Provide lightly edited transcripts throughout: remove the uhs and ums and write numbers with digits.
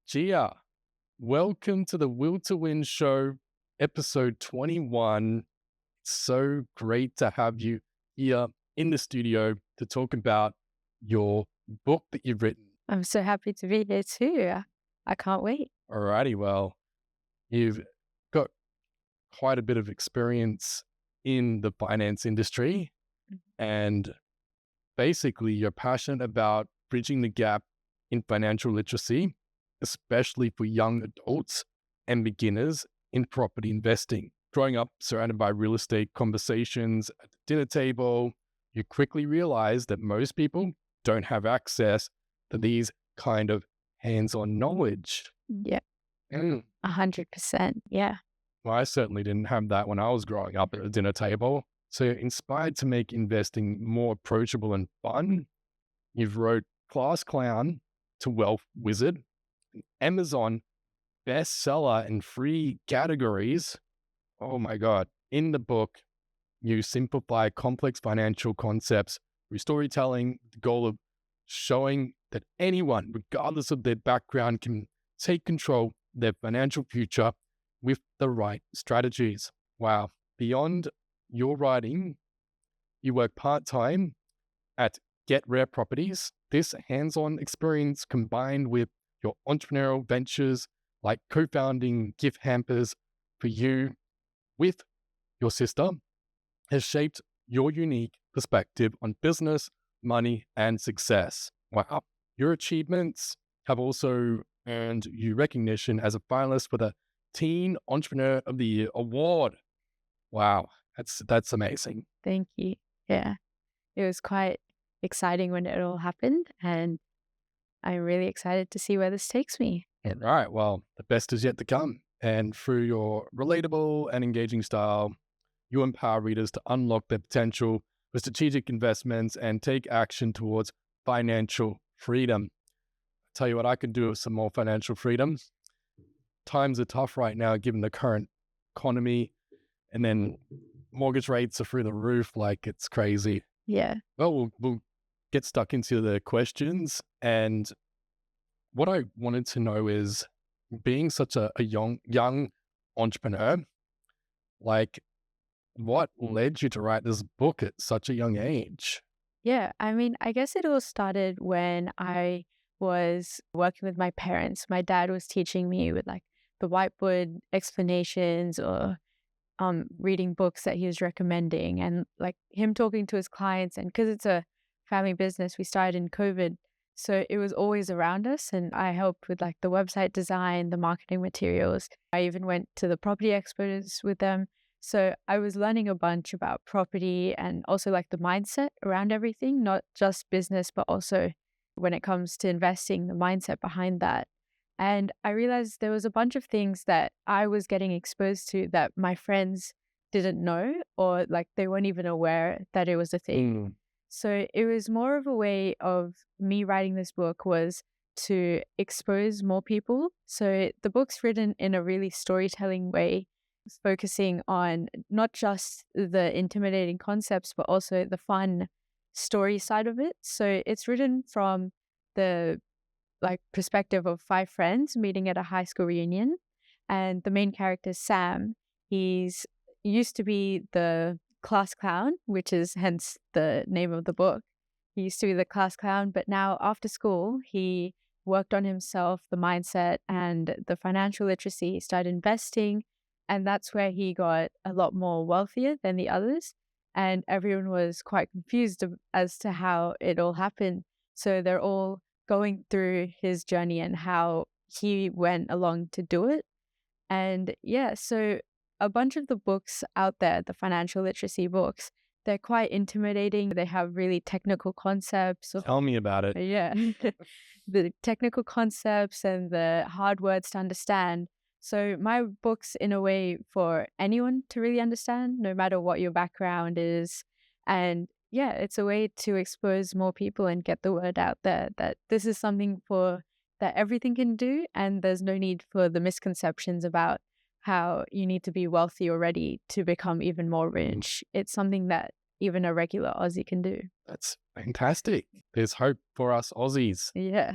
Jia, welcome to the Will to Win Show, episode 21. It's so great to have you here in the studio to talk about your book that you've written. I'm so happy to be here too. I can't wait. Alrighty, well, you've got quite a bit of experience in the finance industry, and basically you're passionate about bridging the gap in financial literacy, especially for young adults and beginners in property investing. Growing up surrounded by real estate conversations at the dinner table, you quickly realize that most people don't have access to these kind of hands-on knowledge. Yeah, Mm. 100%. Yeah. Well, I certainly didn't have that when I was growing up at the dinner table. So inspired to make investing more approachable and fun, you've wrote Class Clown to Wealth Wizard, an Amazon bestseller in 3 categories. Oh my God. In the book, you simplify complex financial concepts through storytelling, the goal of showing that anyone, regardless of their background, can take control of their financial future with the right strategies. Wow. Beyond your writing, you work part-time at Get Rare Properties. This hands-on experience combined with your entrepreneurial ventures like co-founding gift hampers for you with your sister has shaped your unique perspective on business, money, and success. Wow. Your achievements have also earned you recognition as a finalist for the Teen Entrepreneur of the Year Award. Wow. That's amazing. Thank you. Yeah. It was quite exciting when it all happened, and I'm really excited to see where this takes me. All right. Well, the best is yet to come. And through your relatable and engaging style, you empower readers to unlock their potential for strategic investments and take action towards financial freedom. Tell you what, I could do with some more financial freedom. Times are tough right now, given the current economy, and then mortgage rates are through the roof, like it's crazy. Yeah. Well, we'll get stuck into the questions. And what I wanted to know is, being such a young entrepreneur, like, what led you to write this book at such a young age? Yeah. I mean, I guess it all started when I was working with my parents. My dad was teaching me with like the whiteboard explanations or reading books that he was recommending, and like him talking to his clients. And because it's a family business, we started in COVID. So it was always around us, and I helped with like the website design, the marketing materials. I even went to the property experts with them. So I was learning a bunch about property and also like the mindset around everything, not just business, but also when it comes to investing, the mindset behind that. And I realized there was a bunch of things that I was getting exposed to that my friends didn't know, or like they weren't even aware that it was a thing. So it was more of a way of me writing this book was to expose more people. So the book's written in a really storytelling way, focusing on not just the intimidating concepts, but also the fun story side of it. So it's written from the like perspective of 5 friends meeting at a high school reunion. And the main character, Sam, he's used to be the class clown, which is hence the name of the book. He used to be the class clown, but now after school, he worked on himself, the mindset and the financial literacy. He started investing, and that's where he got a lot more wealthier than the others. And everyone was quite confused as to how it all happened. So they're all going through his journey and how he went along to do it. And yeah, so a bunch of the books out there, the financial literacy books, they're quite intimidating. They have really technical concepts. Tell me about it. Yeah, the technical concepts and the hard words to understand. So my book's in a way for anyone to really understand, no matter what your background is. And yeah, it's a way to expose more people and get the word out there that this is something for that everything can do, and there's no need for the misconceptions about how you need to be wealthy already to become even more rich. It's something that even a regular Aussie can do. That's fantastic. There's hope for us Aussies Yeah.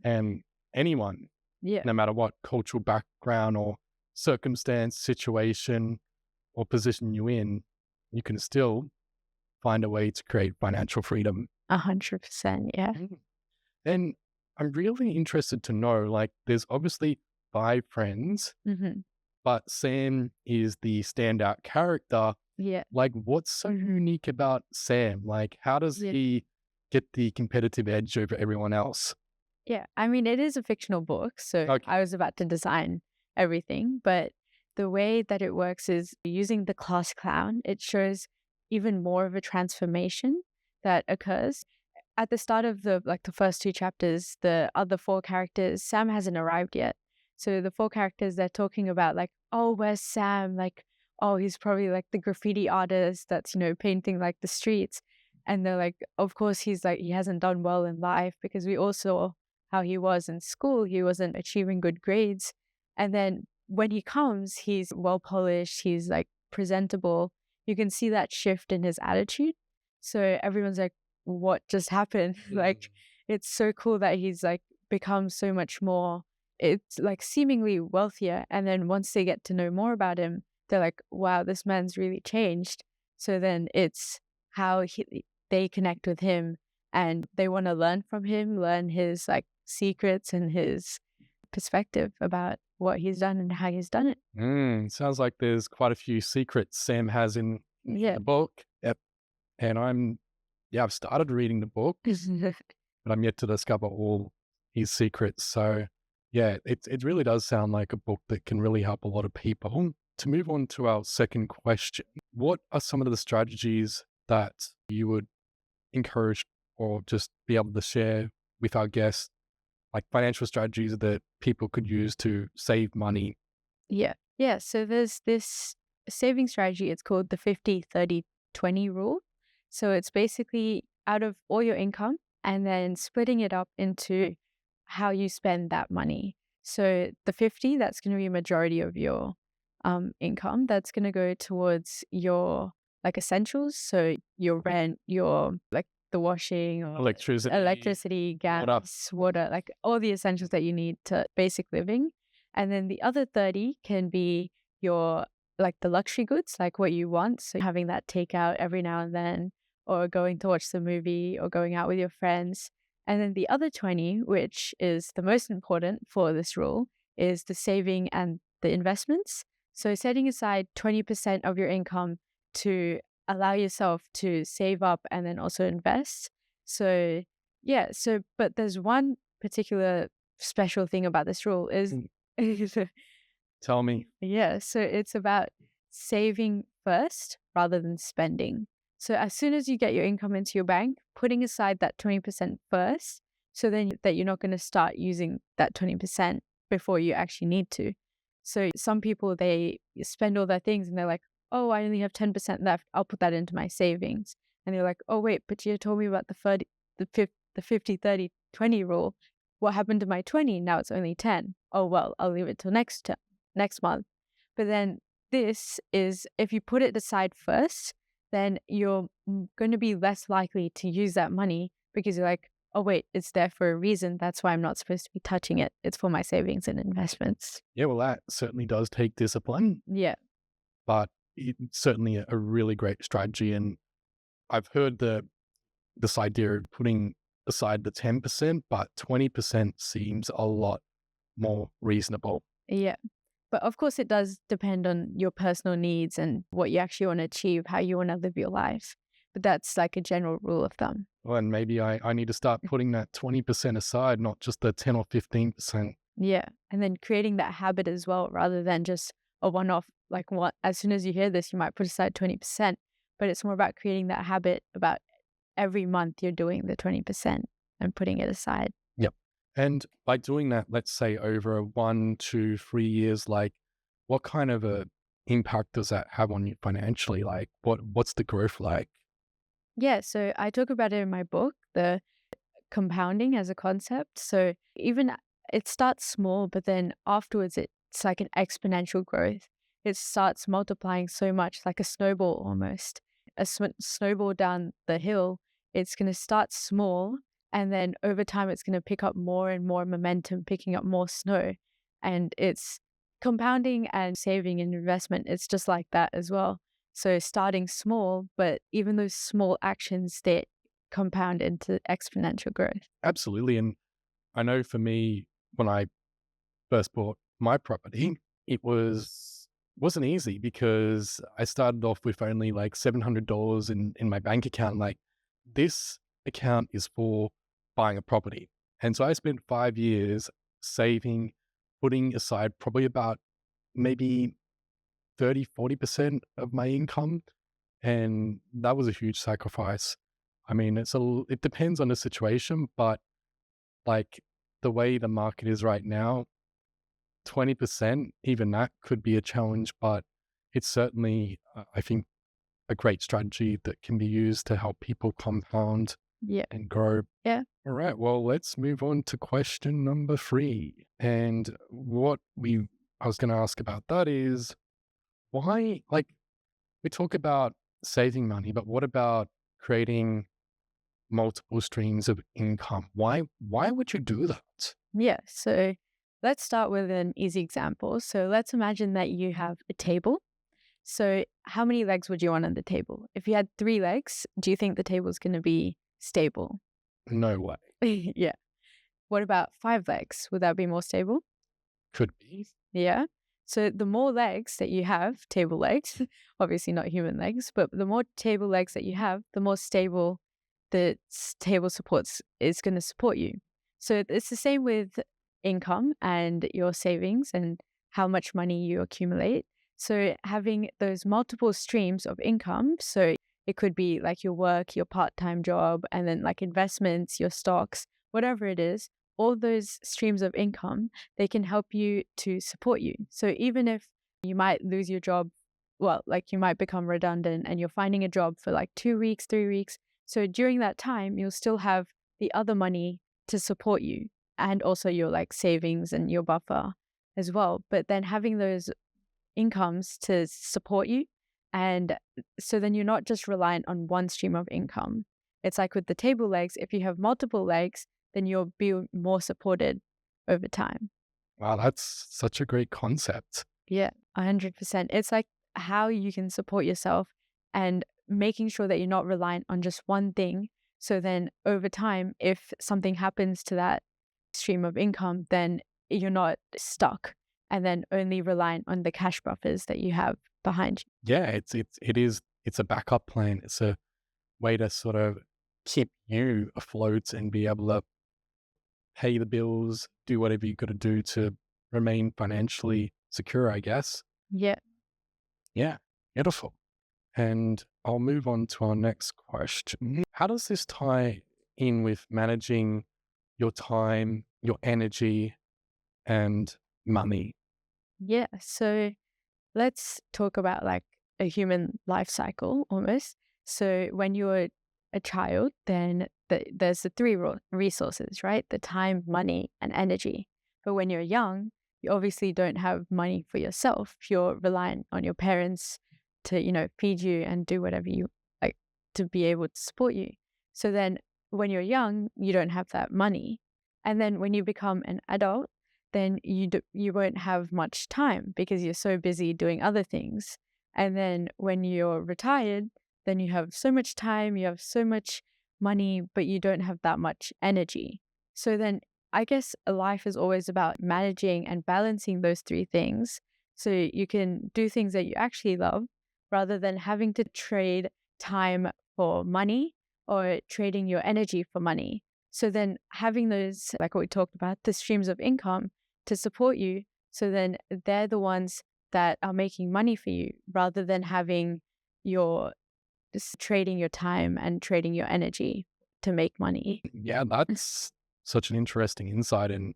and anyone Yeah. no matter what cultural background or circumstance, situation, or position you're in, you can still find a way to create financial freedom. 100%. Yeah. Mm. And I'm really interested to know, like, there's obviously five friends, Hmm. but Sam is the standout character. Yeah. Like, what's so unique about Sam? Like, how does Yeah. he get the competitive edge over everyone else? Yeah. I mean, it is a fictional book, so Okay. I was about to design everything, but the way that it works is using the class clown, it shows even more of a transformation that occurs. At the start of the first two chapters, the other four characters, Sam hasn't arrived yet. So the four characters, they're talking about like, oh, where's Sam? Like, oh, he's probably like the graffiti artist that's, painting like the streets. And they're like, of course, he's like, he hasn't done well in life because we all saw how he was in school. He wasn't achieving good grades. And then when he comes, he's well polished, he's like presentable. You can see that shift in his attitude. So everyone's like, what just happened? Like, it's so cool that he's like become so much more, it's like seemingly wealthier. And then once they get to know more about him, they're like, wow, this man's really changed. So then it's how they connect with him and they want to learn from him, learn his like secrets and his perspective about what he's done and how he's done it. Sounds like there's quite a few secrets Sam has in Yeah. the book. Yep. And yeah, I've started reading the book, but I'm yet to discover all his secrets. So, yeah, it really does sound like a book that can really help a lot of people. To move on to our second question, what are some of the strategies that you would encourage or just be able to share with our guests, like financial strategies that people could use to save money? Yeah. Yeah. So there's this saving strategy. It's called the 50-30-20 rule. So it's basically out of all your income and then splitting it up into how you spend that money. So the 50, that's going to be a majority of your income. That's going to go towards your like essentials. So your rent, your like the washing or Electricity, electricity, water. gas, water, like all the essentials that you need to basic living. And then the other 30 can be your like the luxury goods, like what you want. So having that takeout every now and then, or going to watch the movie, or going out with your friends. And then the other 20, which is the most important for this rule, is the saving and the investments. So setting aside 20% of your income to allow yourself to save up and then also invest. So yeah, but there's one particular special thing about this rule is Mm, Tell me. yeah, so it's about saving first rather than spending. So as soon as you get your income into your bank, putting aside that 20% first, so then that you're not going to start using that 20% before you actually need to. So some people, they spend all their things and they're like, oh, I only have 10% left. I'll put that into my savings. And they're like, oh, wait, but you told me about the 50-30-20 rule. What happened to my 20? Now it's only 10. Oh, well, I'll leave it till next month. But then this is, if you put it aside first, then you're going to be less likely to use that money because you're like, oh, wait, it's there for a reason. That's why I'm not supposed to be touching it. It's for my savings and investments. Yeah, well, that certainly does take discipline, Yeah. but it's certainly a really great strategy. And I've heard this idea of putting aside the 10%, but 20% seems a lot more reasonable. Yeah. But of course, it does depend on your personal needs and what you actually want to achieve, how you want to live your life. But that's like a general rule of thumb. Well, and maybe I need to start putting that 20% aside, not just the 10 or 15%. Yeah. And then creating that habit as well, rather than just a one off, like what, as soon as you hear this, you might put aside 20%. But it's more about creating that habit about every month you're doing the 20% and putting it aside. Yep. And by doing that, let's say over 1, 2, 3 years, like what kind of a impact does that have on you financially? Like what's the growth like? Yeah. So I talk about it in my book, the compounding as a concept. So even it starts small, but then afterwards it's like an exponential growth. It starts multiplying so much, like a snowball almost. A snowball down the hill, it's going to start small, And then over time, it's going to pick up more and more momentum, picking up more snow. And it's compounding and saving and investment. It's just like that as well. So starting small, but even those small actions, they compound into exponential growth. Absolutely. And I know for me, when I first bought my property, it wasn't easy because I started off with only like $700 in my bank account. Like, this account is for buying a property. And so I spent 5 years saving, putting aside probably about maybe 30-40% of my income. And that was a huge sacrifice. I mean, it depends on the situation, but like the way the market is right now, 20%, even that could be a challenge, but it's certainly, I think, a great strategy that can be used to help people compound Yeah. and grow. Yeah. All right, well, let's move on to question number 3. And I was going to ask about that is why, like, we talk about saving money, but what about creating multiple streams of income? Why would you do that? Yeah. So let's start with an easy example. So let's imagine that you have a table. So how many legs would you want on the table? If you had 3 legs, do you think the table's going to be stable? No way. Yeah. What about 5 legs? Would that be more stable? Could be. Yeah. So the more legs that you have, table legs, obviously not human legs, but the more table legs that you have, the more stable the table supports is going to support you. So it's the same with income and your savings and how much money you accumulate. So having those multiple streams of income, so it could be like your work, your part-time job, and then like investments, your stocks, whatever it is, all those streams of income, they can help you to support you. So even if you might lose your job, well, like you might become redundant and you're finding a job for like 2 weeks, 3 weeks. So during that time, you'll still have the other money to support you and also your like savings and your buffer as well. But then having those incomes to support you. And so then you're not just reliant on one stream of income. It's like with the table legs, if you have multiple legs, then you'll be more supported over time. Wow, that's such a great concept. Yeah, 100%. It's like how you can support yourself and making sure that you're not reliant on just one thing. So then over time, if something happens to that stream of income, then you're not stuck and then only reliant on the cash buffers that you have behind you. Yeah, it's a backup plan. It's a way to sort of keep you afloat and be able to pay the bills, do whatever you got to do to remain financially secure, I guess. Yeah. Yeah, beautiful. And I'll move on to our next question. How does this tie in with managing your time, your energy, and money? Yeah. So let's talk about like a human life cycle almost. So when you're a child, then there's the three resources, right? The time, money, and energy. But when you're young, you obviously don't have money for yourself. You're reliant on your parents to, feed you and do whatever you like to be able to support you. So then when you're young, you don't have that money. And then when you become an adult, then you won't have much time because you're so busy doing other things. And then when you're retired, then you have so much time, you have so much money, but you don't have that much energy. So then I guess a life is always about managing and balancing those 3 things so you can do things that you actually love rather than having to trade time for money or trading your energy for money. So then having those, like what we talked about, the streams of income to support you. So then they're the ones that are making money for you rather than having your just trading your time and trading your energy to make money. Yeah, that's such an interesting insight, and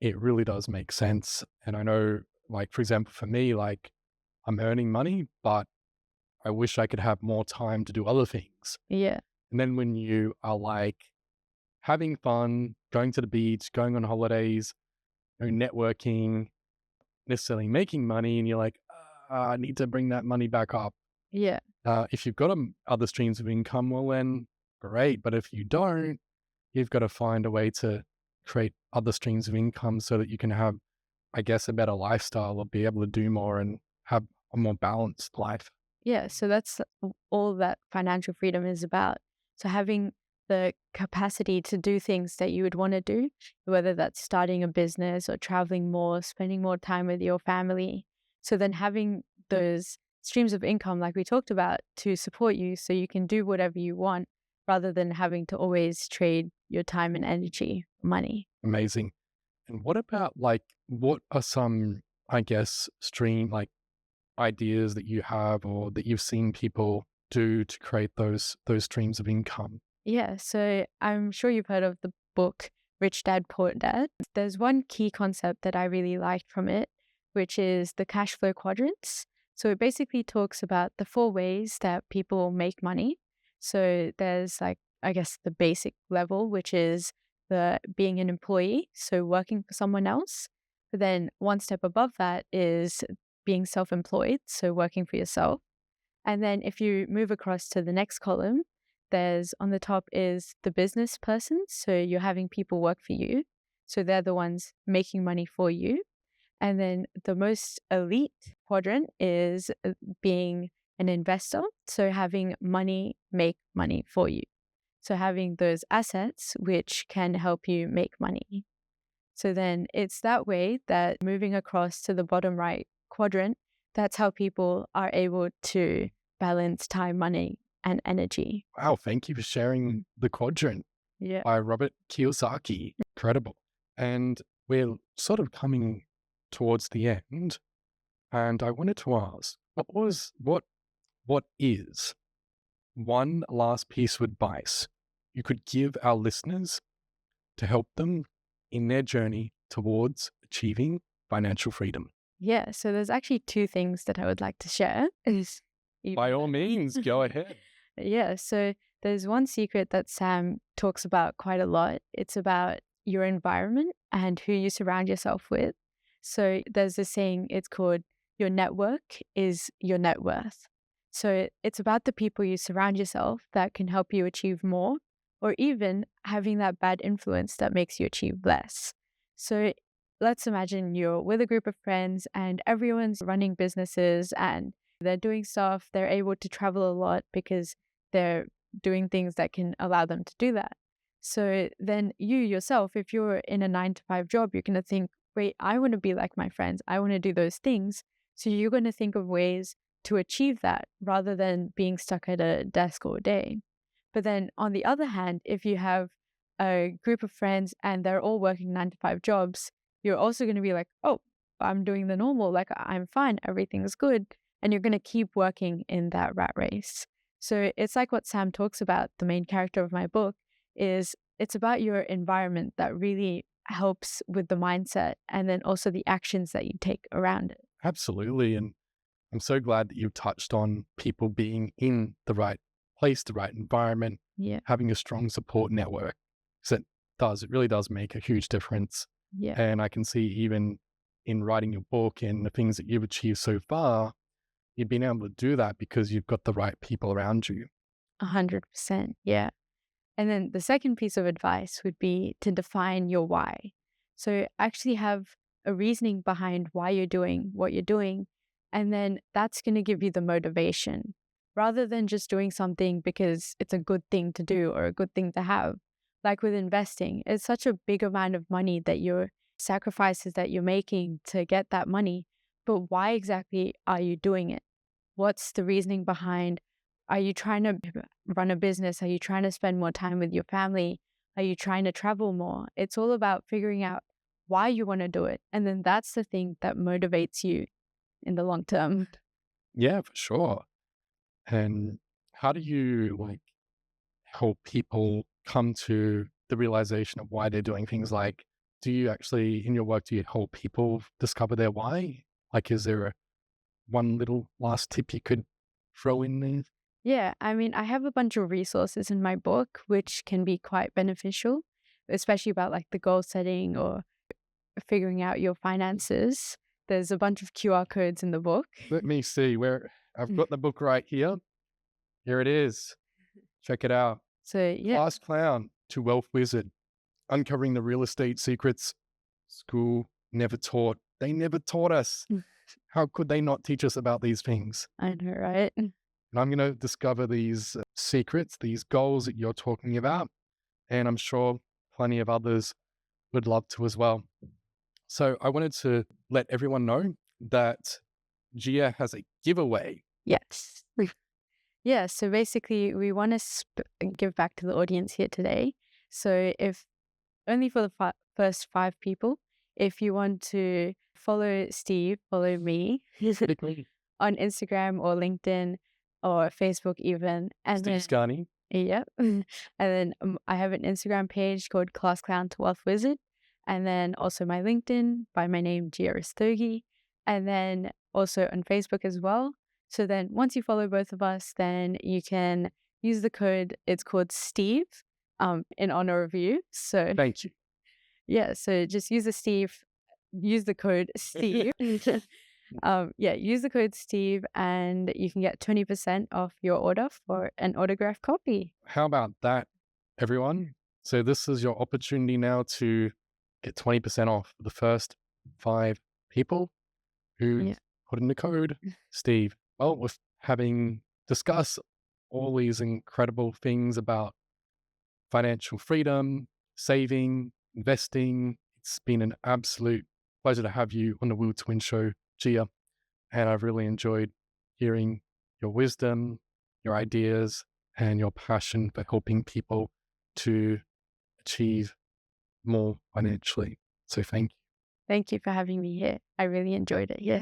it really does make sense. And I know, like, for example, for me, like, I'm earning money, but I wish I could have more time to do other things. Yeah. And then when you are like having fun, going to the beach, going on holidays, networking, necessarily making money, and you're like, I need to bring that money back up. Yeah. If you've got other streams of income, well, then great. But if you don't, you've got to find a way to create other streams of income so that you can have, I guess, a better lifestyle or be able to do more and have a more balanced life. Yeah, so that's all that financial freedom is about. So having the capacity to do things that you would want to do, whether that's starting a business or traveling more, spending more time with your family. So then having those streams of income, like we talked about, to support you so you can do whatever you want rather than having to always trade your time and energy for money. Amazing. And what about like, what are some, I guess, stream like ideas that you have or that you've seen people do to create those streams of income? Yeah, so I'm sure you've heard of the book Rich Dad Poor Dad. There's one key concept that I really liked from it, which is the cash flow quadrants. So it basically talks about the four ways that people make money. So there's like, I guess, the basic level, which is the being an employee, so working for someone else. But then one step above that is being self-employed, so working for yourself. And then if you move across to the next column, there's on the top is the business person. So you're having people work for you. So they're the ones making money for you. And then the most elite quadrant is being an investor. So having money make money for you. So having those assets which can help you make money. So then it's that way that moving across to the bottom right quadrant, that's how people are able to balance time, money, and energy. Wow, thank you for sharing The Quadrant Yeah. by Robert Kiyosaki. Incredible. And we're sort of coming towards the end. And I wanted to ask, what is one last piece of advice you could give our listeners to help them in their journey towards achieving financial freedom? Yeah. So there's actually two things that I would like to share. Is By even all means, go ahead. Yeah. So there's one secret that Sam talks about quite a lot. It's about your environment and who you surround yourself with. So there's this saying, it's called your network is your net worth. So it's about the people you surround yourself that can help you achieve more, or even having that bad influence that makes you achieve less. So let's imagine you're with a group of friends and everyone's running businesses and they're doing stuff, they're able to travel a lot because they're doing things that can allow them to do that. So then you yourself, if you're in a 9 to 5 job, you're going to think, wait, I want to be like my friends. I want to do those things. So you're going to think of ways to achieve that rather than being stuck at a desk all day. But then on the other hand, if you have a group of friends and they're all working 9 to 5 jobs, you're also going to be like, oh, I'm doing the normal, like I'm fine, everything's good. And you're going to keep working in that rat race. So it's like what Sam talks about, the main character of my book, is it's about your environment that really helps with the mindset and then also the actions that you take around it. Absolutely. And I'm so glad that you touched on people being in the right place, the right environment, Yeah. having a strong support network. Because it really does make a huge difference. Yeah. And I can see even in writing your book and the things that you've achieved so far, you've been able to do that because you've got the right people around you. 100%. Yeah. And then the second piece of advice would be to define your why. So actually have a reasoning behind why you're doing what you're doing. And then that's going to give you the motivation rather than just doing something because it's a good thing to do or a good thing to have. Like with investing, it's such a big amount of money that you're sacrifices that you're making to get that money. But why exactly are you doing it? What's the reasoning behind? Are you trying to run a business? Are you trying to spend more time with your family? Are you trying to travel more? It's all about figuring out why you want to do it. And then that's the thing that motivates you in the long term. Yeah, for sure. And how do you like help people come to the realization of why they're doing things? Like, do you actually, in your work, do you help people discover their why? Like, is there one little last tip you could throw in there? Yeah, I mean, I have a bunch of resources in my book which can be quite beneficial, especially about like the goal setting or figuring out your finances. There's a bunch of QR codes in the book. Let me see where I've got the book right here. Here it is. Check it out. So, yeah. Class Clown. to Wealth Wizard, uncovering the real estate secrets school never taught. They never taught us. Mm. How could they not teach us about these things? I know, right? And I'm going to discover these secrets, these goals that you're talking about. And I'm sure plenty of others would love to as well. So I wanted to let everyone know that Jia has a giveaway. Yes. Yeah, so basically, we want to give back to the audience here today. So, if only for the first 5 people, if you want to follow Steve, follow me on Instagram or LinkedIn or Facebook, even. And Steve then, Scarney. yep. And then I have an Instagram page called Class Clown to Wealth Wizard. And then also my LinkedIn by my name, Jia Rastogi. And then also on Facebook as well. So then once you follow both of us, then you can use the code. It's called Steve in honor of you. So Thank you. yeah, so just use the code Steve. Use the code Steve and you can get 20% off your order for an autographed copy. How about that, everyone? So this is your opportunity now to get 20% off the first 5 people who put in the code Steve. Well, with having discussed all these incredible things about financial freedom, saving, investing, it's been an absolute pleasure to have you on the Will to Win show, Gia. And I've really enjoyed hearing your wisdom, your ideas, and your passion for helping people to achieve more financially. So thank you. Thank you for having me here. I really enjoyed it. Yeah.